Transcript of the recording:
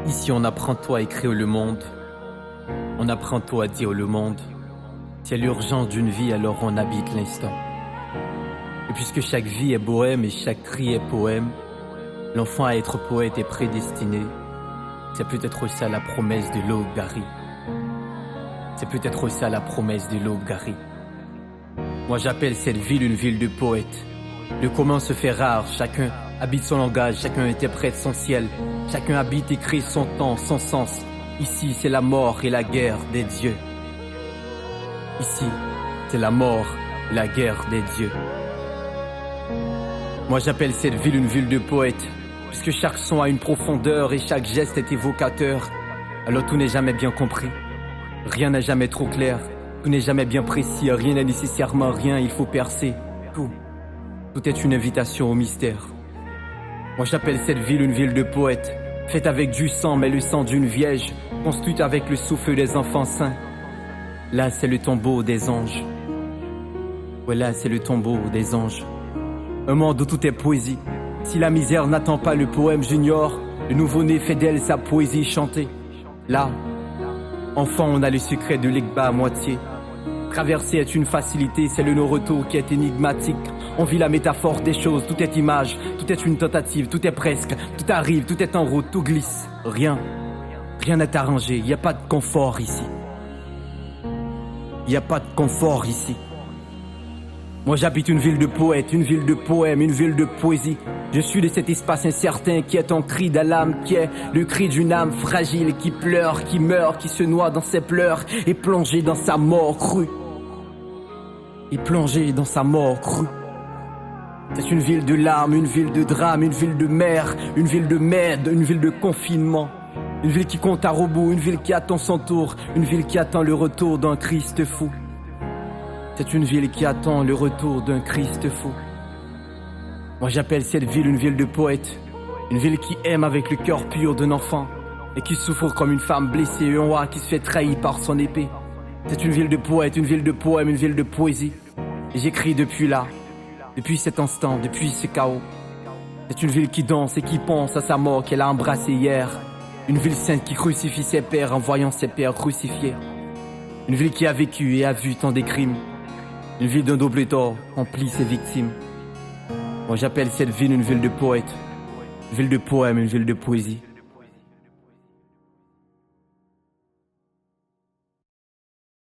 Ici on apprend toi à écrire le monde. On apprend toi à dire le monde. C'est l'urgence d'une vie, alors on habite l'instant. Et puisque chaque vie est bohème et chaque cri est poème, l'enfant à être poète est prédestiné. C'est peut-être ça la promesse de l'Ogari. C'est peut-être ça la promesse de l'Ogari. Moi j'appelle cette ville une ville de poètes. Le commun se fait rare, chacun habite son langage, chacun interprète son ciel. Chacun habite et crée son temps, son sens. Ici c'est la mort et la guerre des dieux. Ici c'est la mort et la guerre des dieux. Moi j'appelle cette ville une ville de poètes, puisque chaque son a une profondeur et chaque geste est évocateur. Alors tout n'est jamais bien compris, rien n'est jamais trop clair, tout n'est jamais bien précis, rien n'est nécessairement rien, il faut percer. Tout est une invitation au mystère. Moi j'appelle cette ville une ville de poètes, faite avec du sang mais le sang d'une vierge, construite avec le souffle des enfants saints. Là c'est le tombeau des anges. Ouais là c'est le tombeau des anges. Un monde où tout est poésie. Si la misère n'attend pas le poème junior, le nouveau-né fait d'elle sa poésie chantée. Là, enfant, on a le secret de l'Egba à moitié. Traverser est une facilité, c'est le no-retour qui est énigmatique. On vit la métaphore des choses, tout est image, tout est une tentative, tout est presque, tout arrive, tout est en route, tout glisse. Rien n'est arrangé, y a pas de confort ici. Y a pas de confort ici. Moi j'habite une ville de poètes, une ville de poèmes, une ville de poésie. Je suis de cet espace incertain qui est un cri d'âme, qui est le cri d'une âme fragile qui pleure, qui meurt, qui se noie dans ses pleurs et plongée dans sa mort crue. Et plongée dans sa mort crue. C'est une ville de larmes, une ville de drame, une ville de mer, une ville de merde, une ville de confinement. Une ville qui compte à rebours, une ville qui attend son tour, une ville qui attend le retour d'un Christ fou. C'est une ville qui attend le retour d'un Christ fou. Moi j'appelle cette ville une ville de poètes. Une ville qui aime avec le cœur pur d'un enfant et qui souffre comme une femme blessée, un roi qui se fait trahir par son épée. C'est une ville de poètes, une ville de poèmes, une ville de poésie. Et j'écris depuis là, depuis cet instant, depuis ce chaos. C'est une ville qui danse et qui pense à sa mort qu'elle a embrassée hier. Une ville sainte qui crucifie ses pères en voyant ses pères crucifiés. Une ville qui a vécu et a vu tant des crimes. Une ville d'un double tort remplit ses victimes. Moi j'appelle cette ville une ville de poètes, une ville de poèmes, une ville de poésie.